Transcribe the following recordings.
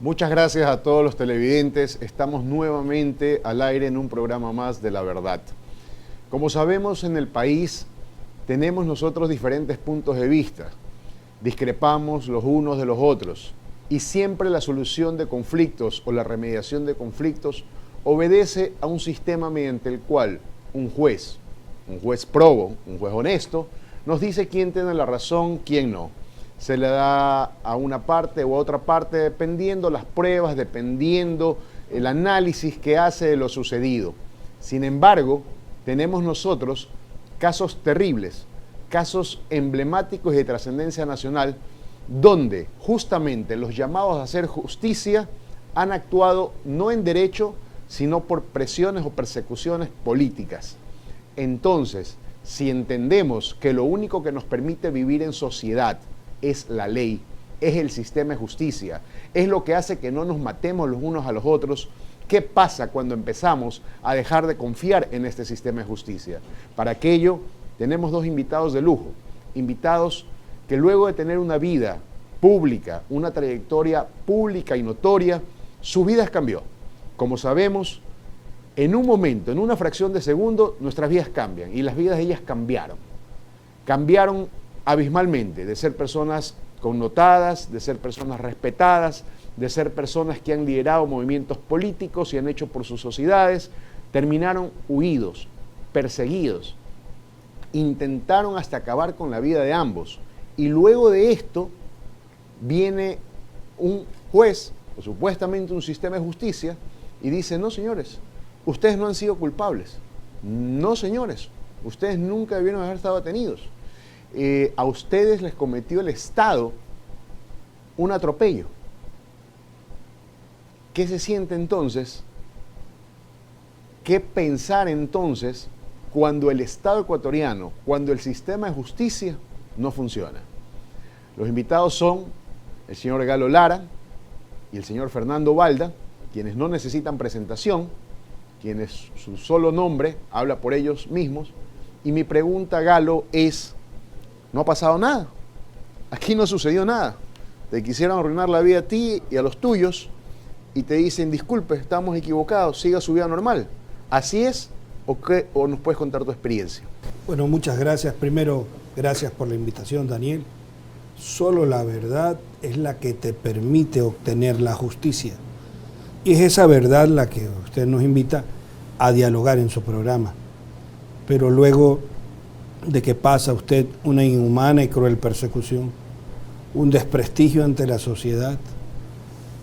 Muchas gracias a todos los televidentes. Estamos nuevamente al aire en un programa más de La Verdad. Como sabemos, en el país tenemos nosotros diferentes puntos de vista. Discrepamos los unos de los otros. Y siempre la solución de conflictos o la remediación de conflictos obedece a un sistema mediante el cual un juez probo, un juez honesto, nos dice quién tiene la razón, quién no. Se le da a una parte o a otra parte dependiendo las pruebas, dependiendo el análisis que hace de lo sucedido. Sin embargo, tenemos nosotros casos terribles, casos emblemáticos y de trascendencia nacional, donde justamente los llamados a hacer justicia han actuado no en derecho, sino por presiones o persecuciones políticas. Entonces, si entendemos que lo único que nos permite vivir en sociedad es la ley, es el sistema de justicia, es lo que hace que no nos matemos los unos a los otros, ¿qué pasa cuando empezamos a dejar de confiar en este sistema de justicia? Para aquello tenemos dos invitados de lujo, invitados que luego de tener una vida pública, una trayectoria pública y notoria, su vida cambió. Como sabemos, en un momento, en una fracción de segundo, nuestras vidas cambian y las vidas de ellas cambiaron. Cambiaron abismalmente, de ser personas connotadas, de ser personas respetadas, de ser personas que han liderado movimientos políticos y han hecho por sus sociedades, terminaron huidos, perseguidos, intentaron hasta acabar con la vida de ambos. Y luego de esto viene un juez, o supuestamente un sistema de justicia, y dice: no, señores, ustedes no han sido culpables. No, señores, ustedes nunca debieron haber estado detenidos. A ustedes les cometió el Estado un atropello. ¿Qué se siente entonces? ¿Qué pensar entonces cuando el Estado ecuatoriano, cuando el sistema de justicia no funciona? Los invitados son el señor Galo Lara y el señor Fernando Balda, quienes no necesitan presentación, quienes su solo nombre habla por ellos mismos. Y mi pregunta, Galo, es: no ha pasado nada, aquí no sucedió nada, te quisieron arruinar la vida a ti y a los tuyos y te dicen: disculpe, estamos equivocados, siga su vida normal. ¿Así es o qué? ¿O nos puedes contar tu experiencia? Bueno, muchas gracias. Primero, gracias por la invitación, Daniel. Solo la verdad es la que te permite obtener la justicia. Y es esa verdad la que usted nos invita a dialogar en su programa. Pero luego de que pasa usted una inhumana y cruel persecución, un desprestigio ante la sociedad,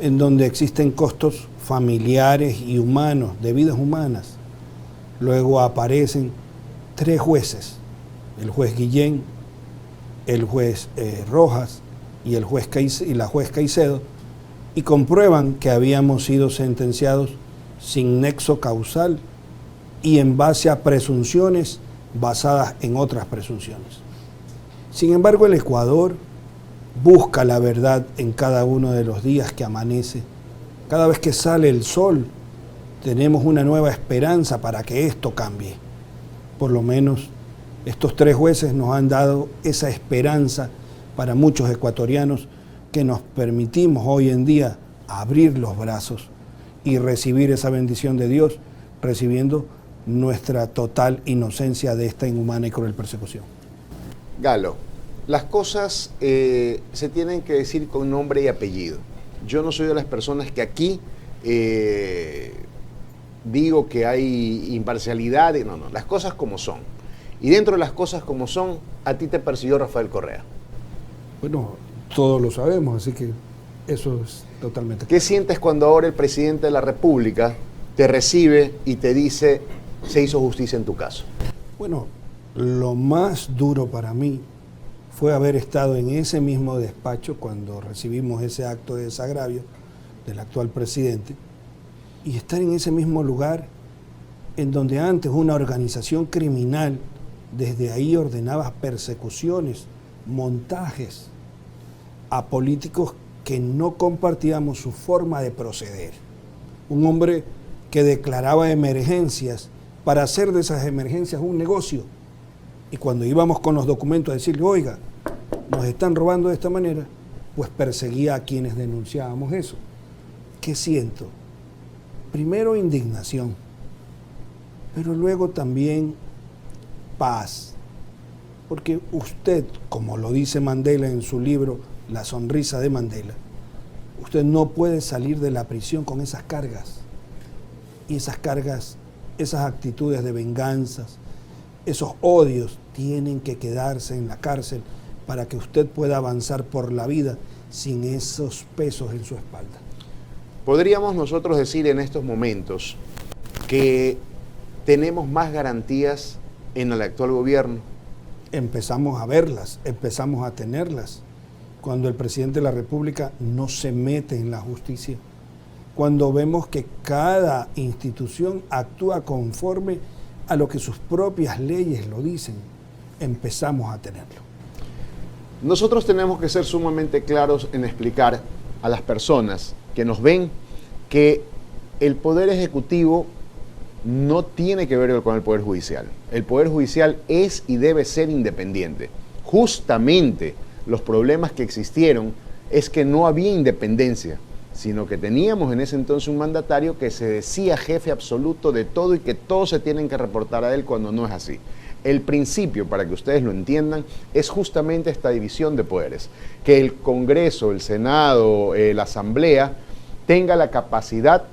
en donde existen costos familiares y humanos, de vidas humanas, luego aparecen tres jueces, el juez Guillén, el juez Rojas y la juez Caicedo, y comprueban que habíamos sido sentenciados sin nexo causal y en base a presunciones basadas en otras presunciones. Sin embargo, el Ecuador busca la verdad en cada uno de los días que amanece. Cada vez que sale el sol, tenemos una nueva esperanza para que esto cambie. Por lo menos estos tres jueces nos han dado esa esperanza para muchos ecuatorianos que nos permitimos hoy en día abrir los brazos y recibir esa bendición de Dios, recibiendo nuestra total inocencia de esta inhumana y cruel persecución. Galo, las cosas se tienen que decir con nombre y apellido. Yo no soy de las personas que aquí digo que hay imparcialidad. No, las cosas como son. Y dentro de las cosas como son, a ti te persiguió Rafael Correa. Bueno, todos lo sabemos, así que eso es totalmente... ¿Qué sientes cuando ahora el presidente de la República te recibe y te dice: se hizo justicia en tu caso? Bueno, lo más duro para mí fue haber estado en ese mismo despacho cuando recibimos ese acto de desagravio del actual presidente y estar en ese mismo lugar en donde antes una organización criminal desde ahí ordenaba persecuciones, montajes a políticos que no compartíamos su forma de proceder. Un hombre que declaraba emergencias para hacer de esas emergencias un negocio. Y cuando íbamos con los documentos a decirle: oiga, nos están robando de esta manera, pues perseguía a quienes denunciábamos eso. ¿qué siento? Primero indignación, pero luego también paz. Porque usted, como lo dice Mandela en su libro La sonrisa de Mandela, usted no puede salir de la prisión con esas cargas. Y esas cargas, esas actitudes de venganzas, esos odios tienen que quedarse en la cárcel para que usted pueda avanzar por la vida sin esos pesos en su espalda. ¿Podríamos nosotros decir en estos momentos que tenemos más garantías en el actual gobierno? Empezamos a verlas, empezamos a tenerlas. Cuando el presidente de la República no se mete en la justicia, cuando vemos que cada institución actúa conforme a lo que sus propias leyes lo dicen, empezamos a tenerlo. Nosotros tenemos que ser sumamente claros en explicar a las personas que nos ven que el Poder Ejecutivo no tiene que ver con el Poder Judicial. El Poder Judicial es y debe ser independiente. Justamente los problemas que existieron es que no había independencia, sino que teníamos en ese entonces un mandatario que se decía jefe absoluto de todo y que todos se tienen que reportar a él cuando no es así. El principio, para que ustedes lo entiendan, es justamente esta división de poderes, que el Congreso, el Senado, la Asamblea tenga la capacidad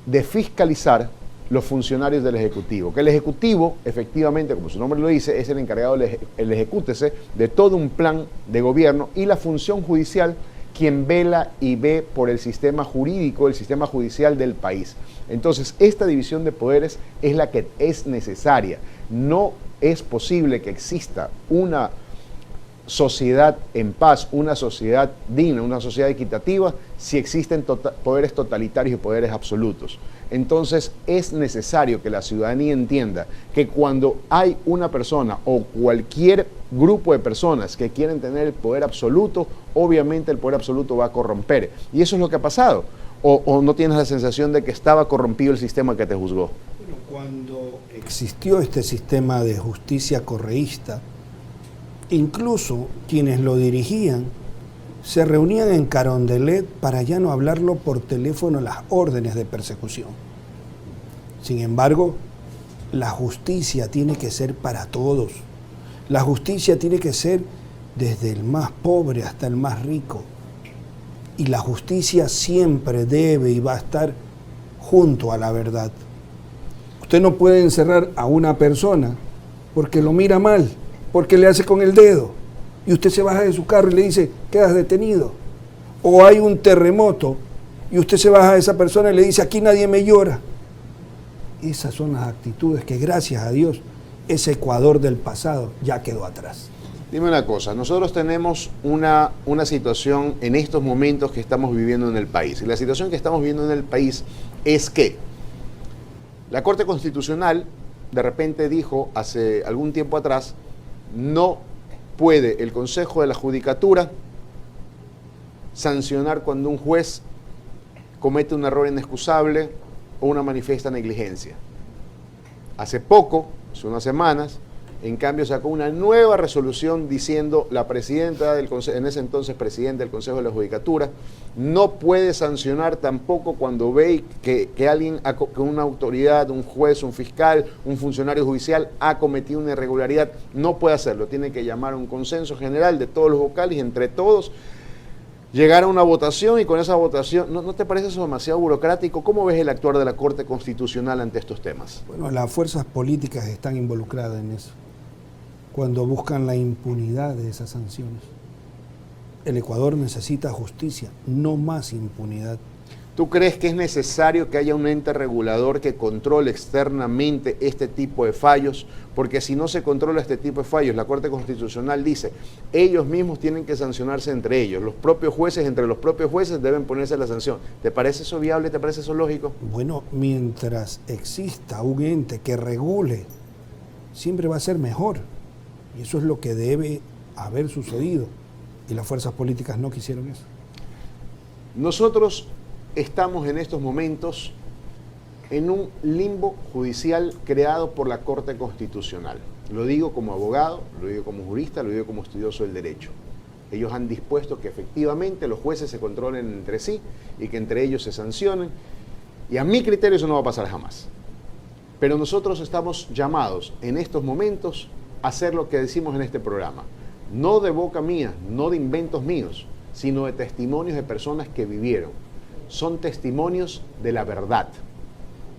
de fiscalizar los funcionarios del Ejecutivo, que el Ejecutivo, efectivamente, como su nombre lo dice, es el encargado el ejecútese de todo un plan de gobierno, y la función judicial quien vela y ve por el sistema jurídico, el sistema judicial del país. Entonces, esta división de poderes es la que es necesaria. No es posible que exista una sociedad en paz, una sociedad digna, una sociedad equitativa, si existen poderes totalitarios y poderes absolutos. Entonces es necesario que la ciudadanía entienda que cuando hay una persona o cualquier grupo de personas que quieren tener el poder absoluto, obviamente el poder absoluto va a corromper. Y eso es lo que ha pasado. ¿O no tienes la sensación de que estaba corrompido el sistema que te juzgó? Bueno, cuando existió este sistema de justicia correísta, incluso quienes lo dirigían se reunían en Carondelet para ya no hablarlo por teléfono las órdenes de persecución. Sin embargo, la justicia tiene que ser para todos. La justicia tiene que ser desde el más pobre hasta el más rico. Y la justicia siempre debe y va a estar junto a la verdad. Usted no puede encerrar a una persona porque lo mira mal, porque le hace con el dedo, y usted se baja de su carro y le dice, quedas detenido. O hay un terremoto y usted se baja de esa persona y le dice, aquí nadie me llora. Esas son las actitudes que, gracias a Dios, ese Ecuador del pasado ya quedó atrás. Dime una cosa, nosotros tenemos una situación en estos momentos que estamos viviendo en el país. Y la situación que estamos viviendo en el país es que la Corte Constitucional de repente dijo hace algún tiempo atrás, no puede el Consejo de la Judicatura sancionar cuando un juez comete un error inexcusable o una manifiesta negligencia. Hace poco, hace unas semanas, en cambio sacó una nueva resolución diciendo la presidenta del Consejo, en ese entonces presidente del Consejo de la Judicatura, no puede sancionar tampoco cuando ve que alguien, que una autoridad, un juez, un fiscal, un funcionario judicial ha cometido una irregularidad, no puede hacerlo, tiene que llamar a un consenso general de todos los vocales y entre todos llegar a una votación, y con esa votación, ¿no te parece eso demasiado burocrático? ¿Cómo ves el actuar de la Corte Constitucional ante estos temas? Bueno, las fuerzas políticas están involucradas en eso, cuando buscan la impunidad de esas sanciones. El Ecuador necesita justicia, no más impunidad. ¿Tú crees que es necesario que haya un ente regulador que controle externamente este tipo de fallos? Porque si no se controla este tipo de fallos, la Corte Constitucional dice, ellos mismos tienen que sancionarse entre ellos, los propios jueces, entre los propios jueces deben ponerse la sanción. ¿Te parece eso viable? ¿Te parece eso lógico? Bueno, mientras exista un ente que regule, siempre va a ser mejor. Y eso es lo que debe haber sucedido. Y las fuerzas políticas no quisieron eso. Nosotros estamos en estos momentos en un limbo judicial creado por la Corte Constitucional. Lo digo como abogado, lo digo como jurista, lo digo como estudioso del derecho. Ellos han dispuesto que efectivamente los jueces se controlen entre sí y que entre ellos se sancionen. Y a mi criterio eso no va a pasar jamás. Pero nosotros estamos llamados en estos momentos a hacer lo que decimos en este programa. No de boca mía, no de inventos míos, sino de testimonios de personas que vivieron. Son testimonios de la verdad.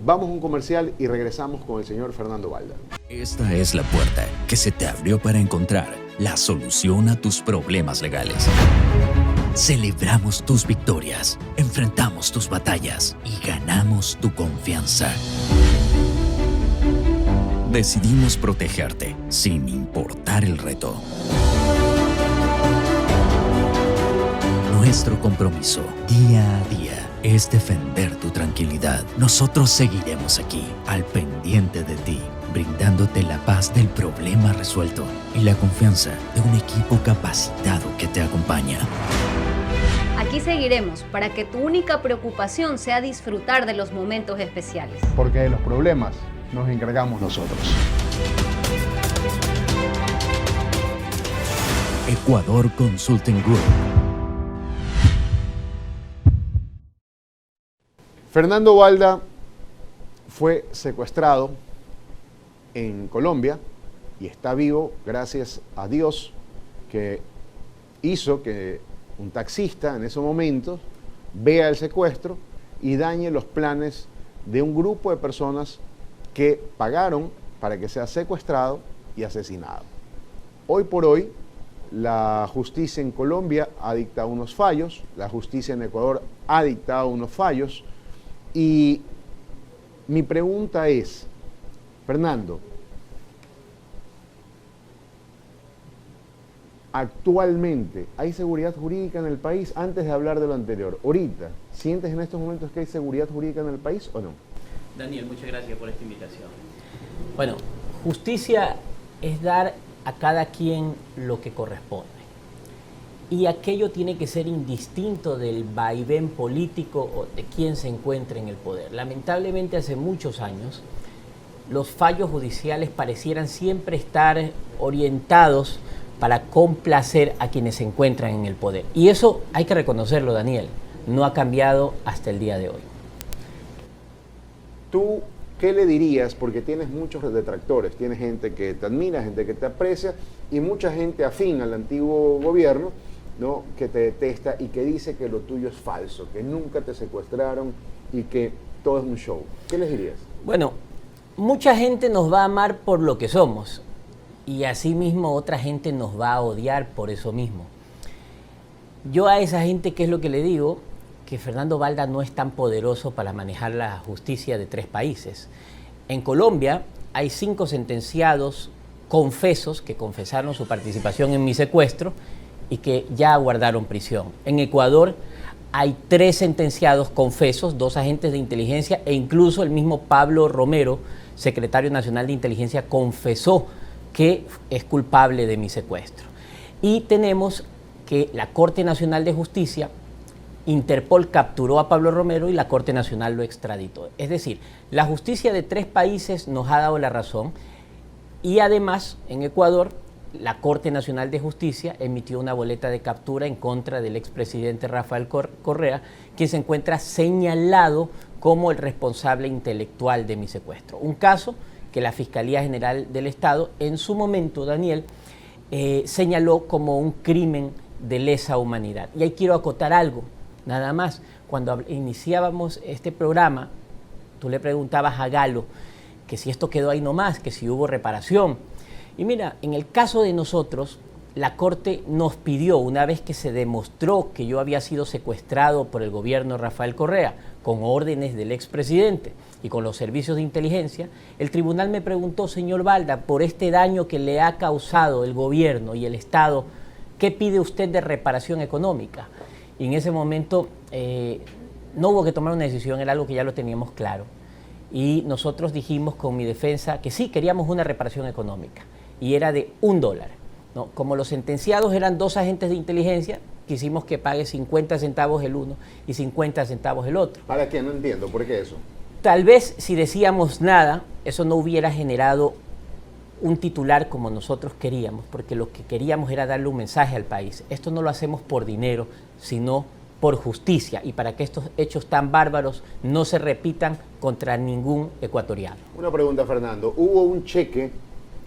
Vamos a un comercial y regresamos con el señor Fernando Balda. Esta es la puerta que se te abrió para encontrar la solución a tus problemas legales. Celebramos tus victorias, enfrentamos tus batallas y ganamos tu confianza. Decidimos protegerte sin importar el reto. Nuestro compromiso día a día es defender tu tranquilidad. Nosotros seguiremos aquí, al pendiente de ti, brindándote la paz del problema resuelto y la confianza de un equipo capacitado que te acompaña. Aquí seguiremos para que tu única preocupación sea disfrutar de los momentos especiales. Porque de los problemas nos encargamos nosotros. Ecuador Consulting Group. Fernando Balda fue secuestrado en Colombia y está vivo gracias a Dios, que hizo que un taxista en ese momento vea el secuestro y dañe los planes de un grupo de personas que pagaron para que sea secuestrado y asesinado. Hoy por hoy, la justicia en Colombia ha dictado unos fallos, la justicia en Ecuador ha dictado unos fallos, y mi pregunta es, Fernando, actualmente, ¿hay seguridad jurídica en el país? Antes de hablar de lo anterior, ahorita, ¿sientes en estos momentos que hay seguridad jurídica en el país o no? Daniel, muchas gracias por esta invitación. Bueno, justicia es dar a cada quien lo que corresponde. Y aquello tiene que ser indistinto del vaivén político o de quien se encuentre en el poder. Lamentablemente, hace muchos años, los fallos judiciales parecieran siempre estar orientados para complacer a quienes se encuentran en el poder. Y eso hay que reconocerlo, Daniel, no ha cambiado hasta el día de hoy. ¿Tú qué le dirías? Porque tienes muchos detractores, tienes gente que te admira, gente que te aprecia y mucha gente afín al antiguo gobierno, ¿no?, que te detesta y que dice que lo tuyo es falso, que nunca te secuestraron y que todo es un show. ¿Qué les dirías? Bueno, mucha gente nos va a amar por lo que somos y asimismo otra gente nos va a odiar por eso mismo. Yo a esa gente, ¿qué es lo que le digo? Que Fernando Balda no es tan poderoso para manejar la justicia de 3 países. En Colombia hay 5 sentenciados confesos que confesaron su participación en mi secuestro y que ya aguardaron prisión. En Ecuador hay 3 sentenciados confesos, 2 agentes de inteligencia e incluso el mismo Pablo Romero, secretario nacional de inteligencia, confesó que es culpable de mi secuestro. Y tenemos que la Corte Nacional de Justicia, Interpol capturó a Pablo Romero y la Corte Nacional lo extraditó. Es decir, la justicia de 3 países nos ha dado la razón y además en Ecuador la Corte Nacional de Justicia emitió una boleta de captura en contra del expresidente Rafael Correa, quien se encuentra señalado como el responsable intelectual de mi secuestro. Un caso que la Fiscalía General del Estado en su momento, Daniel, señaló como un crimen de lesa humanidad. Y ahí quiero acotar algo, nada más. Cuando iniciábamos este programa, tú le preguntabas a Galo que si esto quedó ahí nomás, que si hubo reparación. Y mira, en el caso de nosotros, la Corte nos pidió, una vez que se demostró que yo había sido secuestrado por el gobierno de Rafael Correa, con órdenes del expresidente y con los servicios de inteligencia, el tribunal me preguntó, señor Balda, por este daño que le ha causado el gobierno y el Estado, ¿qué pide usted de reparación económica? Y en ese momento no hubo que tomar una decisión, era algo que ya lo teníamos claro. Y nosotros dijimos con mi defensa que sí, queríamos una reparación económica y era de $1, ¿no? Como los sentenciados eran 2 agentes de inteligencia, quisimos que pague 50 centavos el uno y 50 centavos el otro. ¿Para qué? No entiendo. ¿Por qué eso? Tal vez si decíamos nada, eso no hubiera generado un titular como nosotros queríamos, porque lo que queríamos era darle un mensaje al país. Esto no lo hacemos por dinero, sino por justicia, y para que estos hechos tan bárbaros no se repitan contra ningún ecuatoriano. Una pregunta, Fernando. ¿Hubo un cheque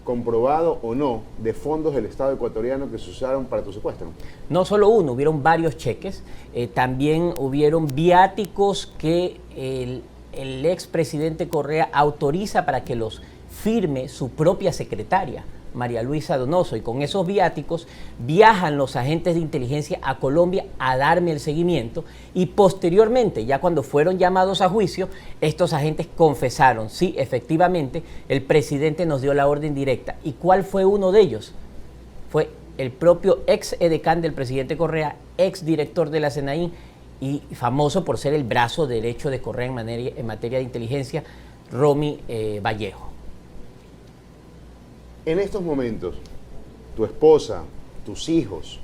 comprobado o no de fondos del Estado ecuatoriano que se usaron para tu secuestro? No solo uno, hubieron varios cheques, también hubieron viáticos que el expresidente Correa autoriza para que los firme su propia secretaria, María Luisa Donoso, y con esos viáticos viajan los agentes de inteligencia a Colombia a darme el seguimiento, y posteriormente, ya cuando fueron llamados a juicio, estos agentes confesaron, sí, efectivamente, el presidente nos dio la orden directa. ¿Y cuál fue uno de ellos? Fue el propio ex edecán del presidente Correa, ex director de la SENAÍN y famoso por ser el brazo derecho de Correa en materia de inteligencia, Romy Vallejo. En estos momentos, tu esposa, tus hijos,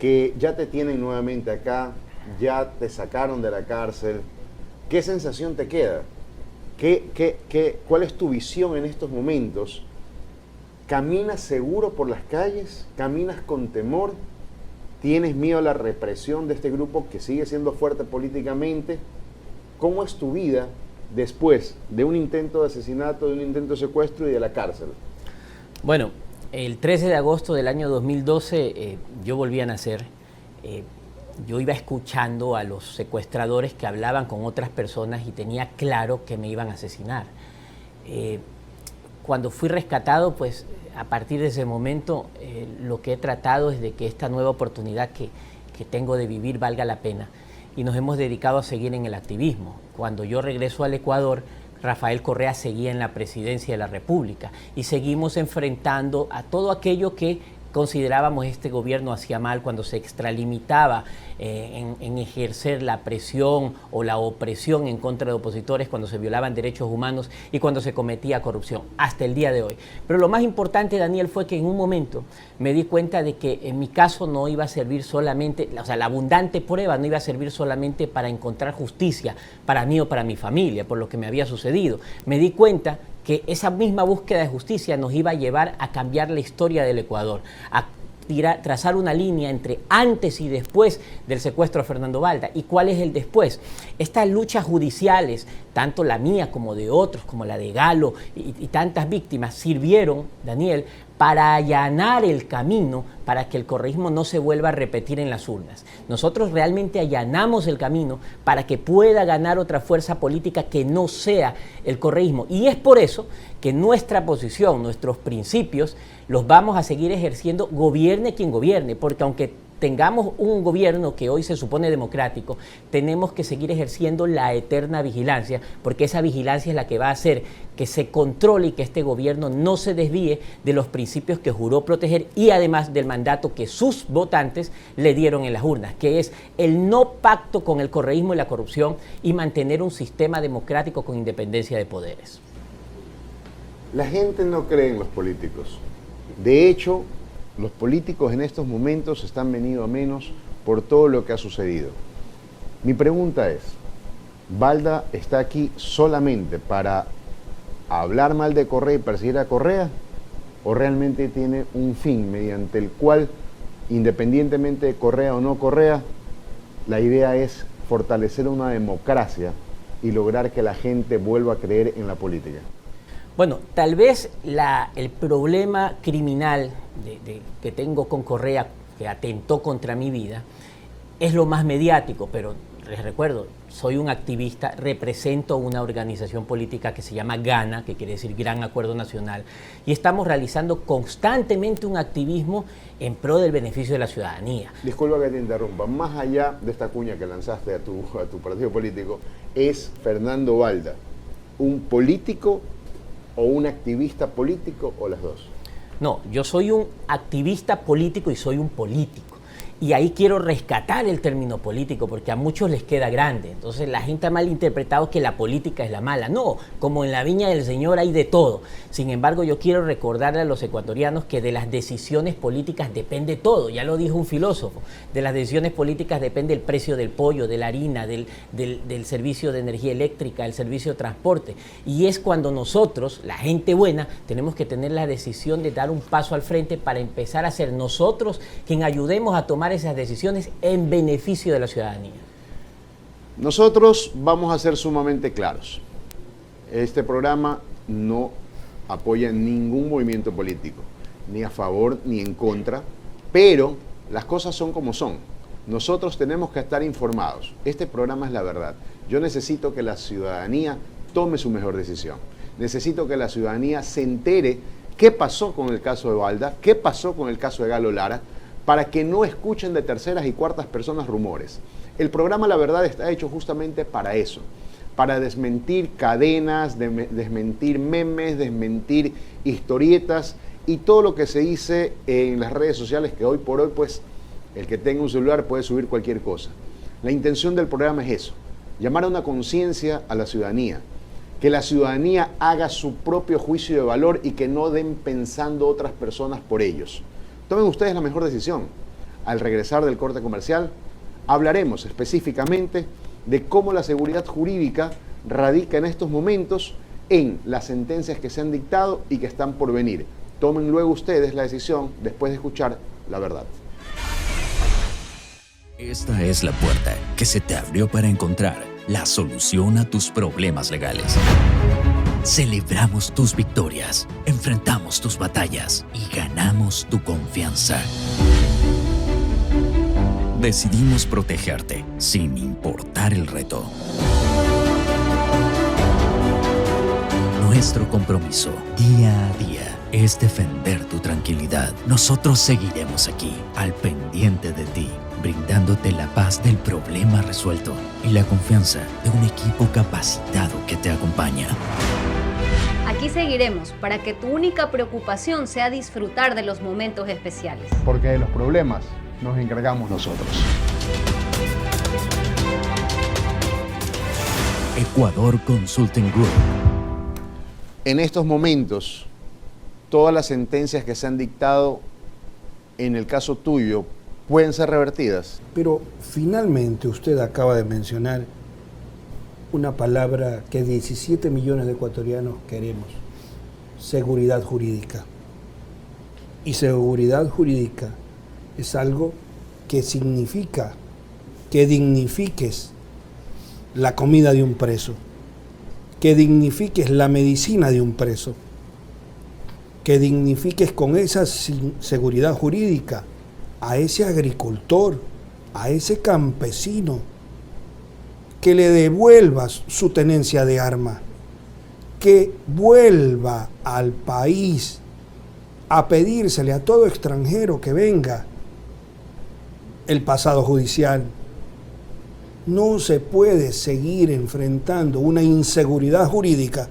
que ya te tienen nuevamente acá, ya te sacaron de la cárcel, ¿qué sensación te queda? ¿Cuál es tu visión en estos momentos? ¿Caminas seguro por las calles? ¿Caminas con temor? ¿Tienes miedo a la represión de este grupo que sigue siendo fuerte políticamente? ¿Cómo es tu vida después de un intento de asesinato, de un intento de secuestro y de la cárcel? Bueno, el 13 de agosto del año 2012 yo volví a nacer. Yo iba escuchando a los secuestradores que hablaban con otras personas y tenía claro que me iban a asesinar. Cuando fui rescatado, pues a partir de ese momento lo que he tratado es de que esta nueva oportunidad que tengo de vivir valga la pena, y nos hemos dedicado a seguir en el activismo. Cuando yo regreso al Ecuador, Rafael Correa seguía en la presidencia de la República y seguimos enfrentando a todo aquello que considerábamos este gobierno hacía mal cuando se extralimitaba en ejercer la presión o la opresión en contra de opositores, cuando se violaban derechos humanos y cuando se cometía corrupción, hasta el día de hoy. Pero lo más importante, Daniel, fue que en un momento me di cuenta de que en mi caso no iba a servir solamente, o sea, la abundante prueba no iba a servir solamente para encontrar justicia para mí o para mi familia, por lo que me había sucedido. Me di cuenta que esa misma búsqueda de justicia nos iba a llevar a cambiar la historia del Ecuador, a trazar una línea entre antes y después del secuestro de Fernando Balda. ¿Y cuál es el después? Estas luchas judiciales, tanto la mía como de otros, como la de Galo y tantas víctimas, sirvieron, Daniel, para allanar el camino para que el correísmo no se vuelva a repetir en las urnas. Nosotros realmente allanamos el camino para que pueda ganar otra fuerza política que no sea el correísmo. Y es por eso que nuestra posición, nuestros principios, los vamos a seguir ejerciendo, gobierne quien gobierne, porque aunque tengamos un gobierno que hoy se supone democrático, tenemos que seguir ejerciendo la eterna vigilancia, porque esa vigilancia es la que va a hacer que se controle y que este gobierno no se desvíe de los principios que juró proteger y además del mandato que sus votantes le dieron en las urnas, que es el no pacto con el correísmo y la corrupción y mantener un sistema democrático con independencia de poderes. La gente no cree en los políticos. De hecho, los políticos en estos momentos están venido a menos por todo lo que ha sucedido. Mi pregunta es, ¿Balda está aquí solamente para hablar mal de Correa y perseguir a Correa? ¿O realmente tiene un fin mediante el cual, independientemente de Correa o no Correa, la idea es fortalecer una democracia y lograr que la gente vuelva a creer en la política? Bueno, tal vez el problema criminal que tengo con Correa, que atentó contra mi vida, es lo más mediático, pero les recuerdo, soy un activista, represento una organización política que se llama GANA, que quiere decir Gran Acuerdo Nacional, y estamos realizando constantemente un activismo en pro del beneficio de la ciudadanía. Disculpa que te interrumpa, más allá de esta cuña que lanzaste a tu partido político, ¿es Fernando Balda un político o un activista político o las dos? No, yo soy un activista político y soy un político. Y ahí quiero rescatar el término político, porque a muchos les queda grande. Entonces la gente ha malinterpretado que la política es la mala. No, como en la viña del Señor hay de todo. Sin embargo, yo quiero recordarle a los ecuatorianos que de las decisiones políticas depende todo. Ya lo dijo un filósofo. De las decisiones políticas depende el precio del pollo, de la harina, del servicio de energía eléctrica, el servicio de transporte. Y es cuando nosotros, la gente buena, tenemos que tener la decisión de dar un paso al frente para empezar a ser nosotros quien ayudemos a tomar esas decisiones en beneficio de la ciudadanía. Nosotros vamos a ser sumamente claros. Este programa no apoya ningún movimiento político, ni a favor ni en contra, pero las cosas son como son. Nosotros tenemos que estar informados. Este programa es la verdad. Yo necesito que la ciudadanía tome su mejor decisión. Necesito que la ciudadanía se entere qué pasó con el caso de Balda, qué pasó con el caso de Galo Lara, para que no escuchen de terceras y cuartas personas rumores. El programa La Verdad está hecho justamente para eso, para desmentir cadenas, desmentir memes, desmentir historietas y todo lo que se dice en las redes sociales, que hoy por hoy, pues, el que tenga un celular puede subir cualquier cosa. La intención del programa es eso, llamar a una conciencia a la ciudadanía, que la ciudadanía haga su propio juicio de valor y que no den pensando otras personas por ellos. Tomen ustedes la mejor decisión. Al regresar del corte comercial, hablaremos específicamente de cómo la seguridad jurídica radica en estos momentos en las sentencias que se han dictado y que están por venir. Tomen luego ustedes la decisión después de escuchar La Verdad. Esta es la puerta que se te abrió para encontrar la solución a tus problemas legales. Celebramos tus victorias, enfrentamos tus batallas y ganamos tu confianza. Decidimos protegerte sin importar el reto. Nuestro compromiso día a día es defender tu tranquilidad. Nosotros seguiremos aquí, al pendiente de ti, brindándote la paz del problema resuelto y la confianza de un equipo capacitado que te acompaña. Aquí seguiremos para que tu única preocupación sea disfrutar de los momentos especiales. Porque de los problemas nos encargamos nosotros. Ecuador Consulting Group. En estos momentos, todas las sentencias que se han dictado en el caso tuyo pueden ser revertidas. Pero finalmente usted acaba de mencionar una palabra que 17 millones de ecuatorianos queremos: seguridad jurídica. Y seguridad jurídica es algo que significa que dignifiques la comida de un preso, que dignifiques la medicina de un preso, que dignifiques con esa seguridad jurídica a ese agricultor, a ese campesino, que le devuelvas su tenencia de arma, que vuelva al país a pedírsele a todo extranjero que venga el pasado judicial. No se puede seguir enfrentando una inseguridad jurídica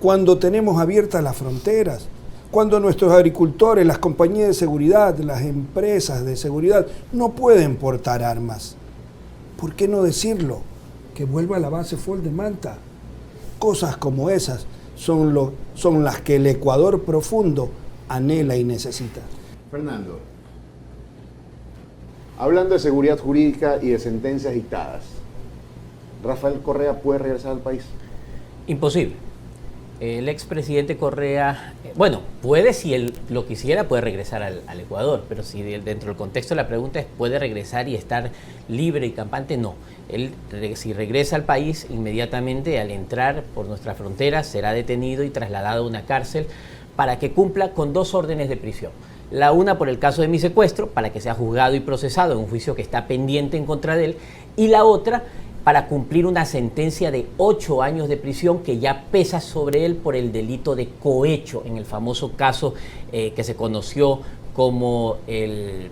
cuando tenemos abiertas las fronteras, cuando nuestros agricultores, las compañías de seguridad, las empresas de seguridad no pueden portar armas. ¿Por qué no decirlo? Que vuelva a la base FOL de Manta. Cosas como esas son las que el Ecuador profundo anhela y necesita. Fernando, hablando de seguridad jurídica y de sentencias dictadas, ¿Rafael Correa puede regresar al país? Imposible. El expresidente Correa, bueno, puede, si él lo quisiera, puede regresar al Ecuador, pero si dentro del contexto de la pregunta es ¿puede regresar y estar libre y campante? No. Él, si regresa al país, inmediatamente al entrar por nuestra frontera será detenido y trasladado a una cárcel para que cumpla con 2 órdenes de prisión. La una por el caso de mi secuestro, para que sea juzgado y procesado en un juicio que está pendiente en contra de él, y la otra para cumplir una sentencia de 8 años de prisión que ya pesa sobre él por el delito de cohecho, en el famoso caso que se conoció como el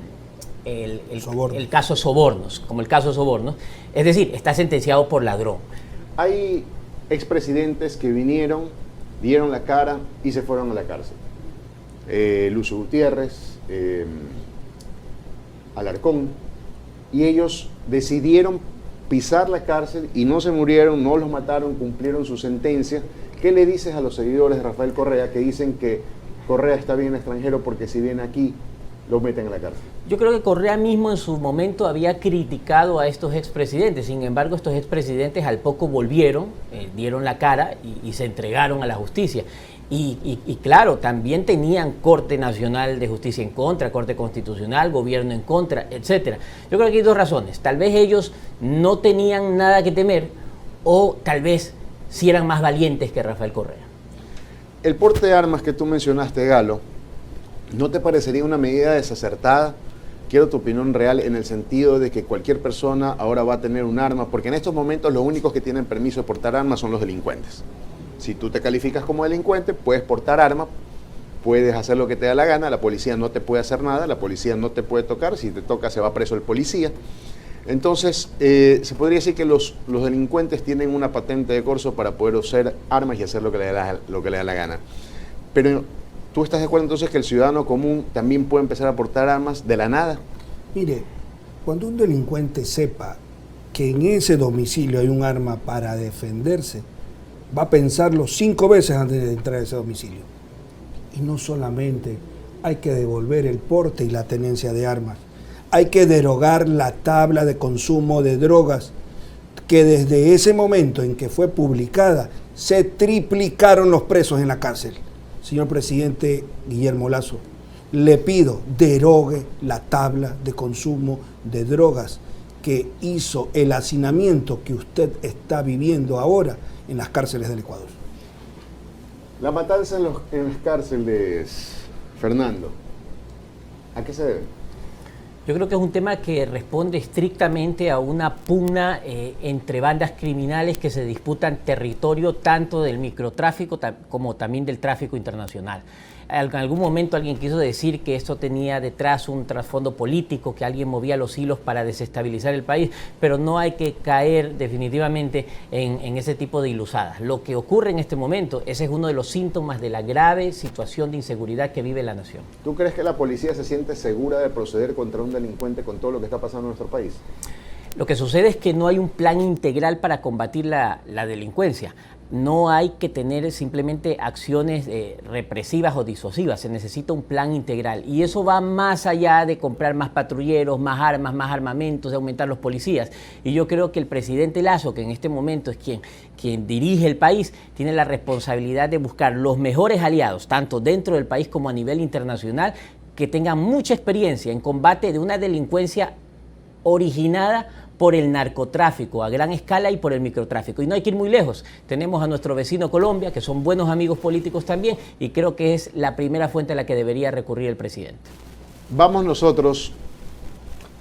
caso Sobornos, como el caso Sobornos. Es decir, está sentenciado por ladrón. Hay expresidentes que vinieron, dieron la cara y se fueron a la cárcel. Lucio Gutiérrez, Alarcón, y ellos decidieron pisar la cárcel y no se murieron, no los mataron, cumplieron su sentencia. ¿Qué le dices a los seguidores de Rafael Correa que dicen que Correa está bien extranjero porque si viene aquí lo meten en la cárcel? Yo creo que Correa mismo en su momento había criticado a estos expresidentes. Sin embargo, estos expresidentes al poco volvieron, dieron la cara y se entregaron a la justicia. Y claro, también tenían Corte Nacional de Justicia en contra, Corte Constitucional, gobierno en contra, etcétera. Yo creo que hay dos razones. Tal vez ellos no tenían nada que temer, o tal vez sí eran más valientes que Rafael Correa. El porte de armas que tú mencionaste, Galo, ¿no te parecería una medida desacertada? Quiero tu opinión real en el sentido de que cualquier persona ahora va a tener un arma, porque en estos momentos los únicos que tienen permiso de portar armas son los delincuentes. Si tú te calificas como delincuente, puedes portar arma, puedes hacer lo que te da la gana, la policía no te puede hacer nada, la policía no te puede tocar, si te toca se va preso el policía. Entonces, se podría decir que los delincuentes tienen una patente de corso para poder usar armas y hacer lo que le da la gana. Pero, ¿tú estás de acuerdo entonces que el ciudadano común también puede empezar a portar armas de la nada? Mire, cuando un delincuente sepa que en ese domicilio hay un arma para defenderse, va a pensarlo 5 veces antes de entrar a ese domicilio. Y no solamente hay que devolver el porte y la tenencia de armas, hay que derogar la tabla de consumo de drogas, que desde ese momento en que fue publicada, se triplicaron los presos en la cárcel. Señor presidente Guillermo Lasso, le pido, derogue la tabla de consumo de drogas que hizo el hacinamiento que usted está viviendo ahora en las cárceles del Ecuador. La matanza en las cárceles, Fernando, ¿a qué se debe? Yo creo que es un tema que responde estrictamente a una pugna entre bandas criminales que se disputan territorio tanto del microtráfico como también del tráfico internacional. En algún momento alguien quiso decir que esto tenía detrás un trasfondo político, que alguien movía los hilos para desestabilizar el país, pero no hay que caer definitivamente en ese tipo de ilusadas. Lo que ocurre en este momento, ese es uno de los síntomas de la grave situación de inseguridad que vive la nación. ¿Tú crees que la policía se siente segura de proceder contra un delincuente con todo lo que está pasando en nuestro país? Lo que sucede es que no hay un plan integral para combatir la delincuencia. No hay que tener simplemente acciones represivas o disuasivas, se necesita un plan integral. Y eso va más allá de comprar más patrulleros, más armas, más armamentos, de aumentar los policías. Y yo creo que el presidente Lasso, que en este momento es quien dirige el país, tiene la responsabilidad de buscar los mejores aliados, tanto dentro del país como a nivel internacional, que tengan mucha experiencia en combate de una delincuencia originada por el narcotráfico a gran escala y por el microtráfico. Y no hay que ir muy lejos. Tenemos a nuestro vecino Colombia, que son buenos amigos políticos también, y creo que es la primera fuente a la que debería recurrir el presidente. Vamos nosotros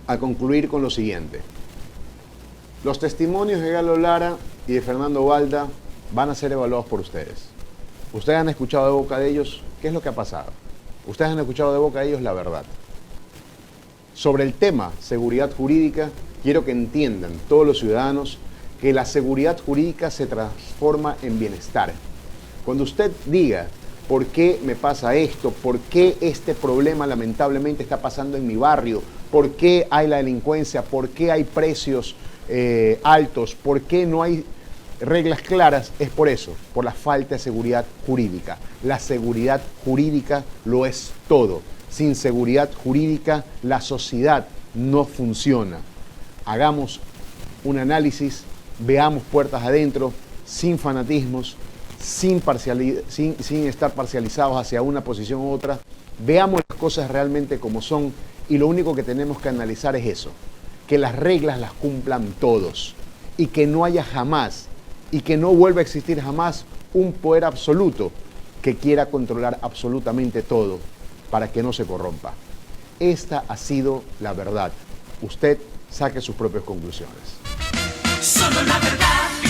a concluir con lo siguiente. Los testimonios de Galo Lara y de Fernando Balda van a ser evaluados por ustedes. Ustedes han escuchado de boca de ellos qué es lo que ha pasado. Ustedes han escuchado de boca de ellos la verdad. Sobre el tema seguridad jurídica, quiero que entiendan todos los ciudadanos que la seguridad jurídica se transforma en bienestar. Cuando usted diga, ¿por qué me pasa esto? ¿Por qué este problema lamentablemente está pasando en mi barrio? ¿Por qué hay la delincuencia? ¿Por qué hay precios altos? ¿Por qué no hay reglas claras? Es por eso, por la falta de seguridad jurídica. La seguridad jurídica lo es todo. Sin seguridad jurídica, la sociedad no funciona. Hagamos un análisis, veamos puertas adentro, sin fanatismos, sin estar parcializados hacia una posición u otra. Veamos las cosas realmente como son y lo único que tenemos que analizar es eso, que las reglas las cumplan todos y que no haya jamás y que no vuelva a existir jamás un poder absoluto que quiera controlar absolutamente todo para que no se corrompa. Esta ha sido la verdad. Usted saque sus propias conclusiones. Solo la verdad.